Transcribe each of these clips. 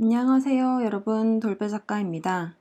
안녕하세요, 여러분. 돌배 작가입니다.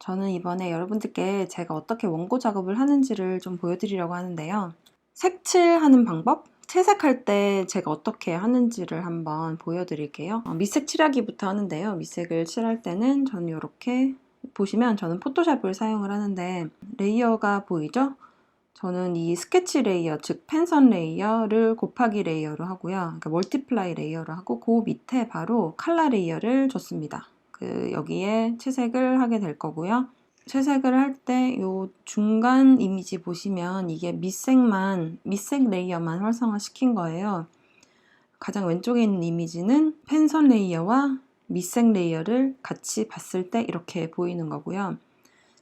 저는 이번에 여러분들께 제가 어떻게 원고 작업을 하는지를 좀 보여드리려고 하는데요. 색칠하는 방법? 채색할 때 제가 어떻게 하는지를 한번 보여드릴게요. 밑색 칠하기부터 하는데요. 밑색을 칠할 때는 저는 이렇게 보시면 저는 포토샵을 사용을 하는데 레이어가 보이죠? 저는 이 스케치 레이어, 즉 펜선 레이어를 곱하기 레이어로 하고요. 그러니까 멀티플라이 레이어로 하고 그 밑에 바로 칼라 레이어를 줬습니다. 여기에 채색을 하게 될 거고요. 채색을 할 때 이 중간 이미지 보시면 이게 밑색 레이어만 활성화 시킨 거예요. 가장 왼쪽에 있는 이미지는 펜선 레이어와 밑색 레이어를 같이 봤을 때 이렇게 보이는 거고요.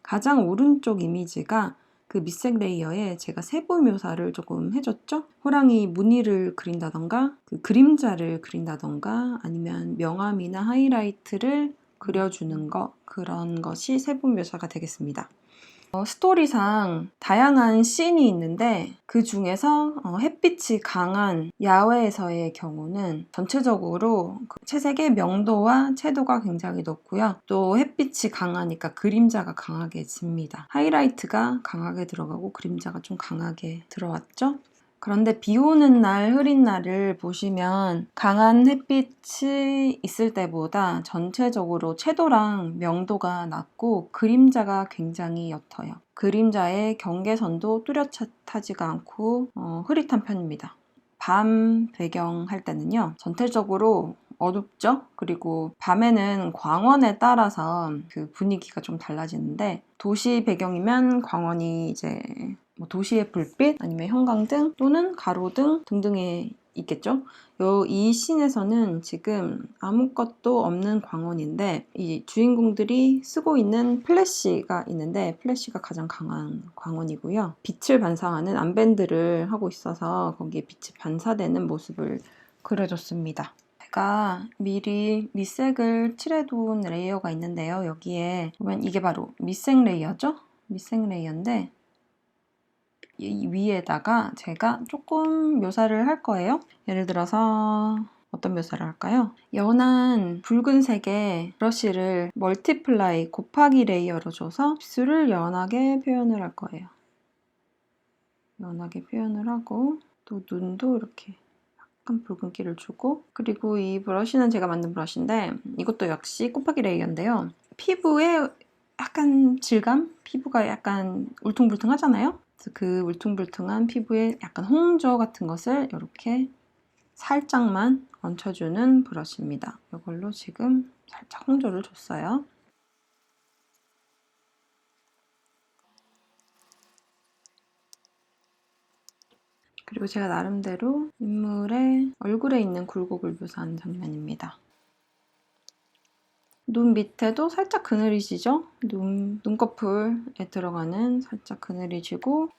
가장 오른쪽 이미지가 그 밑색 레이어에 제가 세부 묘사를 조금 해줬죠? 호랑이 무늬를 그린다던가 그 그림자를 그린다던가 아니면 명암이나 하이라이트를 그려주는 거, 그런 것이 세부 묘사가 되겠습니다. 스토리상 다양한 씬이 있는데 그 중에서 햇빛이 강한 야외에서의 경우는 전체적으로 채색의 명도와 채도가 굉장히 높고요. 또 햇빛이 강하니까 그림자가 강하게 집니다. 하이라이트가 강하게 들어가고 그림자가 좀 강하게 들어왔죠. 그런데 비 오는 날, 흐린 날을 보시면 강한 햇빛이 있을 때보다 전체적으로 채도랑 명도가 낮고 그림자가 굉장히 옅어요. 그림자의 경계선도 뚜렷하지가 않고 흐릿한 편입니다. 밤 배경 할 때는요, 전체적으로 어둡죠? 그리고 밤에는 광원에 따라서 그 분위기가 좀 달라지는데 도시 배경이면 광원이 이제 도시의 불빛 아니면 형광등 또는 가로등 등등에 있겠죠. 이 씬에서는 지금 아무것도 없는 광원인데 이 주인공들이 쓰고 있는 플래시가 있는데 플래시가 가장 강한 광원이고요. 빛을 반사하는 암밴드를 하고 있어서 거기에 빛이 반사되는 모습을 그려줬습니다. 제가 미리 밑색을 칠해둔 레이어가 있는데요. 여기에 보면 이게 바로 밑색 레이어죠? 밑색 레이어인데 이 위에다가 제가 조금 묘사를 할 거예요. 예를 들어서 어떤 묘사를 할까요? 연한 붉은색의 브러쉬를 멀티플라이 곱하기 레이어로 줘서 입술을 연하게 표현을 할 거예요. 연하게 표현을 하고 또 눈도 이렇게 약간 붉은기를 주고, 그리고 이 브러쉬는 제가 만든 브러쉬인데 이것도 역시 곱하기 레이어인데요. 피부의 약간 질감? 피부가 약간 울퉁불퉁하잖아요? 그 울퉁불퉁한 피부에 약간 홍조 같은 것을 이렇게 살짝만 얹혀주는 브러쉬입니다. 이걸로 지금 살짝 홍조를 줬어요. 그리고 제가 나름대로 인물의 얼굴에 있는 굴곡을 묘사하는 장면입니다. 눈 밑에도 살짝 그늘이 지죠? 눈꺼풀에 들어가는 살짝 그늘이 지고,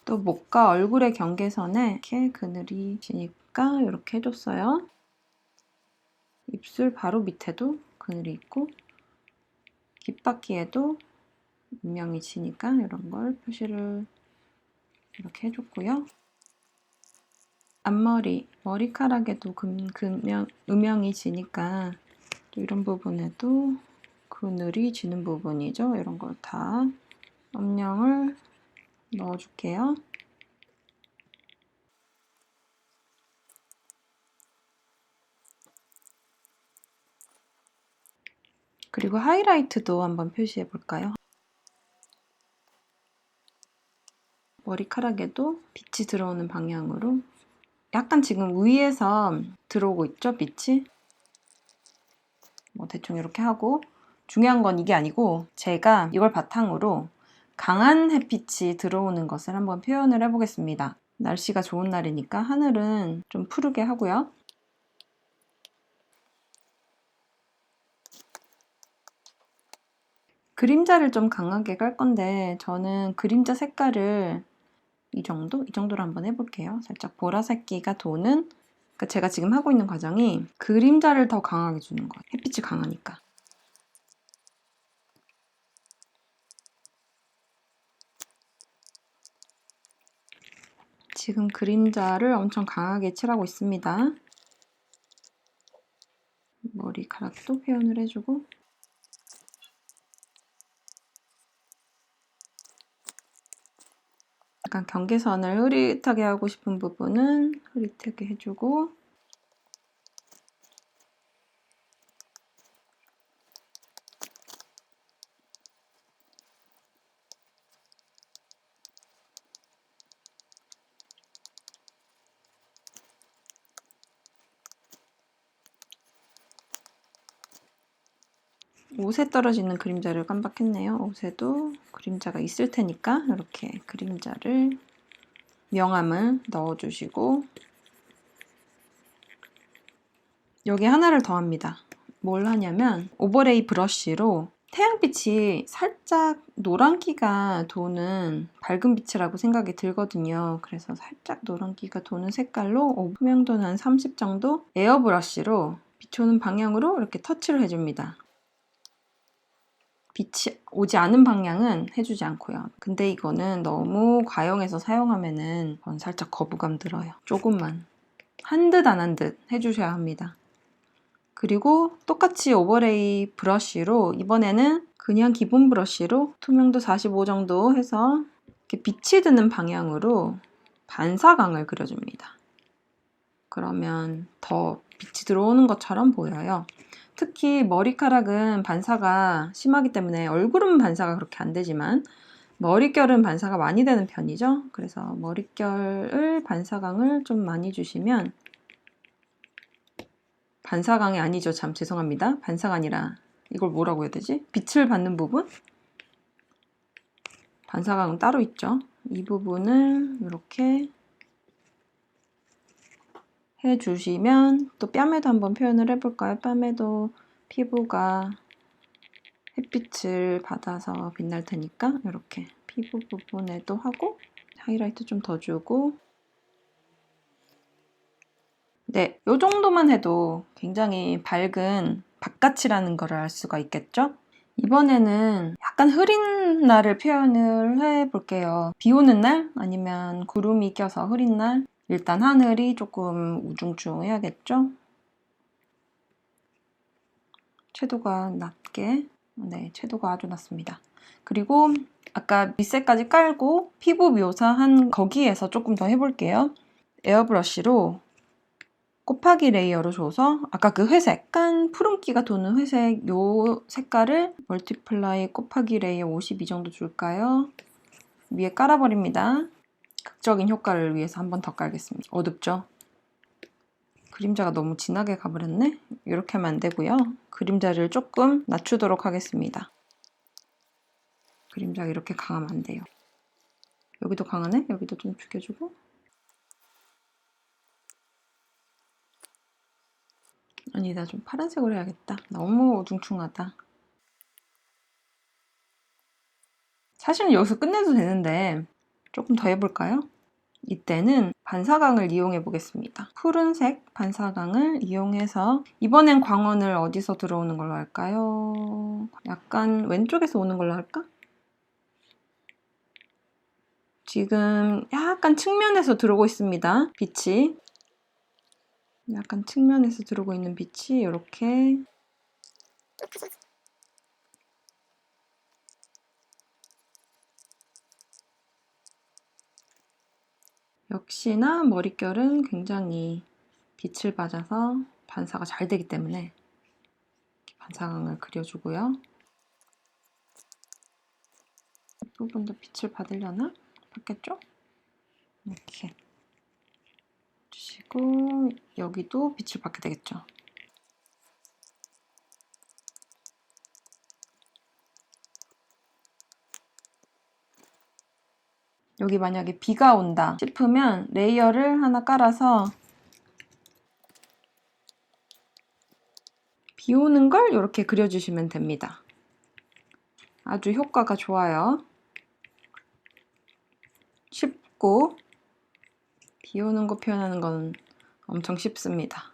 또 목과 얼굴의 경계선에 이렇게 그늘이 지니까 이렇게 해줬어요. 입술 바로 밑에도 그늘이 있고 귓바퀴에도 음영이 지니까 이런 걸 표시를 이렇게 해줬고요. 앞머리, 머리카락에도 음영이 지니까 또 이런 부분에도 그늘이 지는 부분이죠. 이런 걸 다 음영을 넣어줄게요. 그리고 하이라이트도 한번 표시해 볼까요? 머리카락에도 빛이 들어오는 방향으로 약간 지금 위에서 들어오고 있죠, 빛이? 대충 이렇게 하고, 중요한 건 이게 아니고 제가 이걸 바탕으로 강한 햇빛이 들어오는 것을 한번 표현을 해보겠습니다. 날씨가 좋은 날이니까 하늘은 좀 푸르게 하고요. 그림자를 좀 강하게 깔 건데 저는 그림자 색깔을 이 정도로 한번 해볼게요. 살짝 보라색기가 도는, 그러니까 제가 지금 하고 있는 과정이 그림자를 더 강하게 주는 거예요. 햇빛이 강하니까. 지금 그림자를 엄청 강하게 칠하고 있습니다. 머리카락도 표현을 해주고 약간 경계선을 흐릿하게 하고 싶은 부분은 흐릿하게 해주고 옷에 떨어지는 그림자를 깜빡했네요. 옷에도 그림자가 있을 테니까 이렇게 그림자를 명암을 넣어주시고 여기 하나를 더 합니다. 뭘 하냐면 오버레이 브러쉬로 태양빛이 살짝 노란기가 도는 밝은 빛이라고 생각이 들거든요. 그래서 살짝 노란기가 도는 색깔로 투명도는 한 30 정도 에어브러쉬로 비추는 방향으로 이렇게 터치를 해줍니다. 빛이 오지 않은 방향은 해주지 않고요. 근데 이거는 너무 과용해서 사용하면은 살짝 거부감 들어요. 조금만 한 듯 안 한 듯 해주셔야 합니다. 그리고 똑같이 오버레이 브러쉬로 이번에는 그냥 기본 브러쉬로 투명도 45 정도 해서 이렇게 빛이 드는 방향으로 반사광을 그려줍니다. 그러면 더 빛이 들어오는 것처럼 보여요. 특히 머리카락은 반사가 심하기 때문에 얼굴은 반사가 그렇게 안 되지만 머릿결은 반사가 많이 되는 편이죠. 그래서 머릿결을 반사광을 좀 많이 주시면 반사광이 아니죠. 참 죄송합니다. 반사가 아니라 이걸 뭐라고 해야 되지? 빛을 받는 부분? 반사광은 따로 있죠. 이 부분을 이렇게 해주시면 또 뺨에도 한번 표현을 해볼까요? 뺨에도 피부가 햇빛을 받아서 빛날 테니까 이렇게 피부 부분에도 하고 하이라이트 좀 더 주고 네, 이 정도만 해도 굉장히 밝은 바깥이라는 걸 알 수가 있겠죠? 이번에는 약간 흐린 날을 표현을 해볼게요. 비 오는 날 아니면 구름이 껴서 흐린 날 일단 하늘이 조금 우중충해야겠죠? 채도가 낮게 네, 채도가 아주 낮습니다. 그리고 아까 밑색까지 깔고 피부 묘사한 거기에서 조금 더 해볼게요. 에어브러쉬로 곱하기 레이어로 줘서 아까 그 회색, 약간 푸른기가 도는 회색 요 색깔을 멀티플라이 곱하기 레이어 52 정도 줄까요? 위에 깔아버립니다. 극적인 효과를 위해서 한 번 더 깔겠습니다. 어둡죠? 그림자가 너무 진하게 가버렸네? 이렇게 하면 안 되고요. 그림자를 조금 낮추도록 하겠습니다. 그림자가 이렇게 강하면 안 돼요. 여기도 강하네? 여기도 좀 죽여주고 아니다, 좀 파란색으로 해야겠다. 너무 우중충하다. 사실은 여기서 끝내도 되는데 조금 더 해볼까요? 이때는 반사광을 이용해 보겠습니다. 푸른색 반사광을 이용해서 이번엔 광원을 어디서 들어오는 걸로 할까요? 약간 왼쪽에서 오는 걸로 할까? 지금 약간 측면에서 들어오고 있습니다. 빛이 약간 측면에서 들어오고 있는 빛이 이렇게 역시나 머릿결은 굉장히 빛을 받아서 반사가 잘 되기 때문에 반사광을 그려주고요. 이 부분도 빛을 받으려나? 받겠죠? 이렇게 주시고 여기도 빛을 받게 되겠죠. 여기 만약에 비가 온다 싶으면 레이어를 하나 깔아서 비 오는 걸 이렇게 그려주시면 됩니다. 아주 효과가 좋아요. 쉽고 비 오는 거 표현하는 건 엄청 쉽습니다.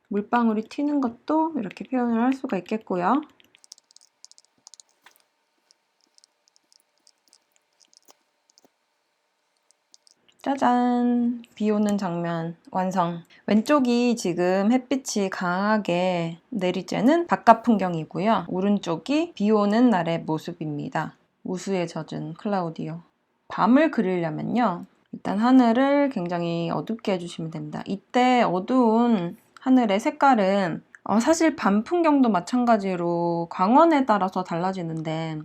물방울이 튀는 것도 이렇게 표현을 할 수가 있겠고요. 짜잔! 비 오는 장면 완성! 왼쪽이 지금 햇빛이 강하게 내리쬐는 바깥 풍경이고요. 오른쪽이 비 오는 날의 모습입니다. 우수에 젖은 클라우디오. 밤을 그리려면요. 일단 하늘을 굉장히 어둡게 해주시면 됩니다. 이때 어두운 하늘의 색깔은 사실 밤 풍경도 마찬가지로 광원에 따라서 달라지는데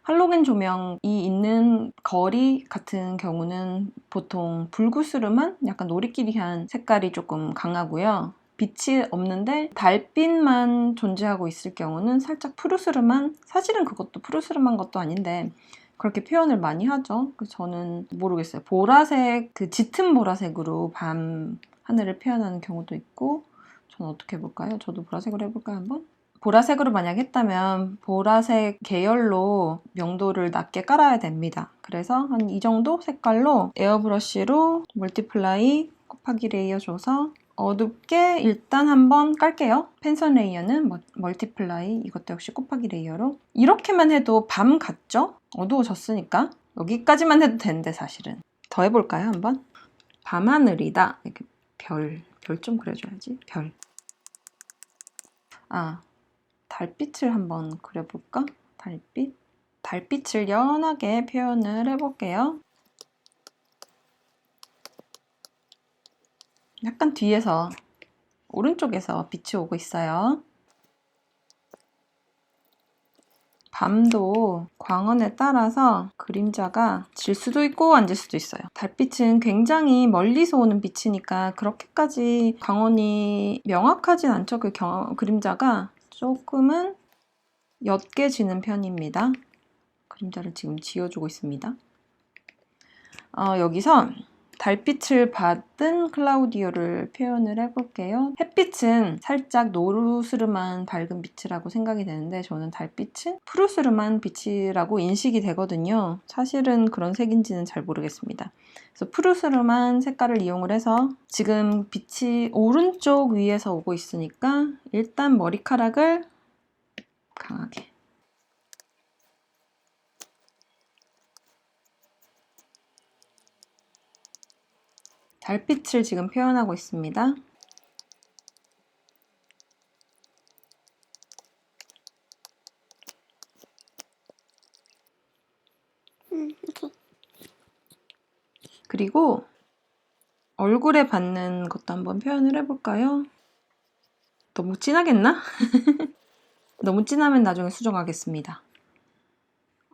할로겐 조명이 있는 거리 같은 경우는 보통 불구스름한 약간 노리끼리한 색깔이 조금 강하고요. 빛이 없는데 달빛만 존재하고 있을 경우는 살짝 푸르스름한, 사실은 그것도 푸르스름한 것도 아닌데 그렇게 표현을 많이 하죠. 그래서 저는 모르겠어요. 보라색, 그 짙은 보라색으로 밤 하늘을 표현하는 경우도 있고, 저는 어떻게 해볼까요? 저도 보라색으로 해볼까요, 한번? 보라색으로 만약 했다면 보라색 계열로 명도를 낮게 깔아야 됩니다. 그래서 한 이 정도 색깔로 에어브러쉬로 멀티플라이 곱하기 레이어 줘서 어둡게 일단 한번 깔게요. 펜선 레이어는 멀티플라이, 이것도 역시 곱하기 레이어로. 이렇게만 해도 밤 같죠? 어두워졌으니까. 여기까지만 해도 되는데 사실은. 더 해볼까요, 한번? 밤하늘이다. 이렇게 별 좀 그려줘야지. 별. 달빛을 한번 그려볼까? 달빛을 연하게 표현을 해볼게요. 약간 뒤에서, 오른쪽에서 빛이 오고 있어요. 밤도 광원에 따라서 그림자가 질 수도 있고 안 질 수도 있어요. 달빛은 굉장히 멀리서 오는 빛이니까 그렇게까지 광원이 명확하진 않죠. 그 그림자가 조금은 옅게 지는 편입니다. 그림자를 지금 지어주고 있습니다. 여기서 달빛을 받은 클라우디오를 표현을 해볼게요. 햇빛은 살짝 노르스름한 밝은 빛이라고 생각이 되는데 저는 달빛은 푸르스름한 빛이라고 인식이 되거든요. 사실은 그런 색인지는 잘 모르겠습니다. 그래서 푸르스름한 색깔을 이용을 해서 지금 빛이 오른쪽 위에서 오고 있으니까 일단 머리카락을 강하게 달빛을 지금 표현하고 있습니다. 오케이. 그리고 얼굴에 받는 것도 한번 표현을 해볼까요? 너무 진하겠나? 너무 진하면 나중에 수정하겠습니다.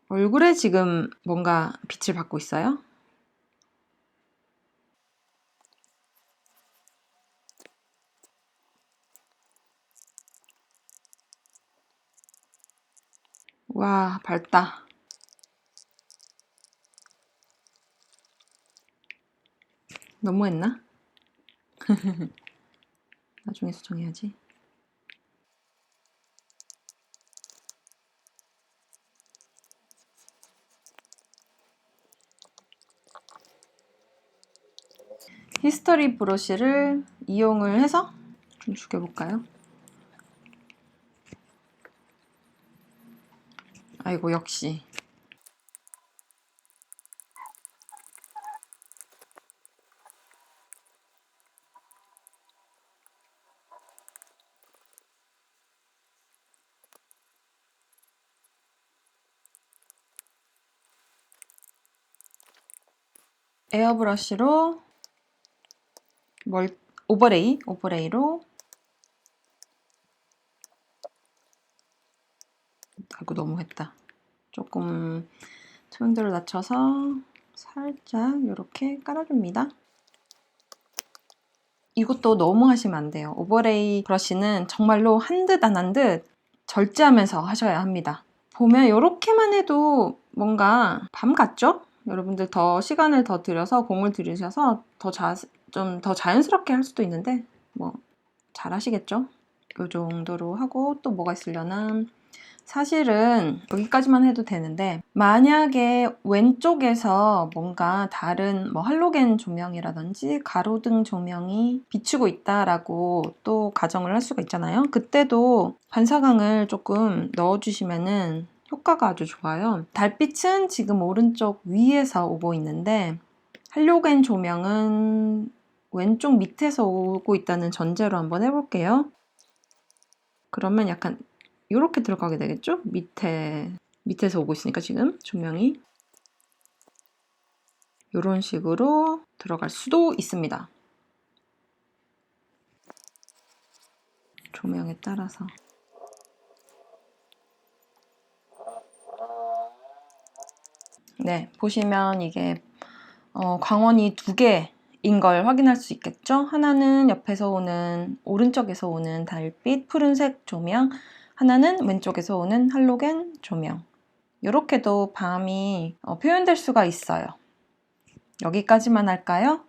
얼굴에 지금 뭔가 빛을 받고 있어요. 와, 밝다. 너무했나? 나중에 수정해야지. 히스토리 브러쉬를 이용을 해서 좀 죽여볼까요? 아이고, 역시. 에어브러쉬로 오버레이로 아이고, 너무했다. 조금 소용도를 낮춰서 살짝 이렇게 깔아줍니다. 이것도 너무 하시면 안 돼요. 오버레이 브러쉬는 정말로 한 듯 안 한 듯 절제하면서 하셔야 합니다. 보면 이렇게만 해도 뭔가 밤 같죠? 여러분들 더 시간을 더 들여서 공을 들이셔서 좀 더 자연스럽게 할 수도 있는데 뭐 잘 하시겠죠? 이 정도로 하고 또 뭐가 있으려나? 사실은 여기까지만 해도 되는데 만약에 왼쪽에서 뭔가 다른 뭐 할로겐 조명이라든지 가로등 조명이 비추고 있다라고 또 가정을 할 수가 있잖아요. 그때도 반사광을 조금 넣어주시면은 효과가 아주 좋아요. 달빛은 지금 오른쪽 위에서 오고 있는데 할로겐 조명은 왼쪽 밑에서 오고 있다는 전제로 한번 해볼게요. 그러면 약간 이렇게 들어가게 되겠죠? 밑에서 오고 있으니까 지금 조명이 이런 식으로 들어갈 수도 있습니다. 조명에 따라서. 네, 보시면 이게 광원이 2개인 걸 확인할 수 있겠죠? 하나는 옆에서 오는, 오른쪽에서 오는 달빛 푸른색 조명, 하나는 왼쪽에서 오는 할로겐 조명. 이렇게도 밤이 표현될 수가 있어요. 여기까지만 할까요?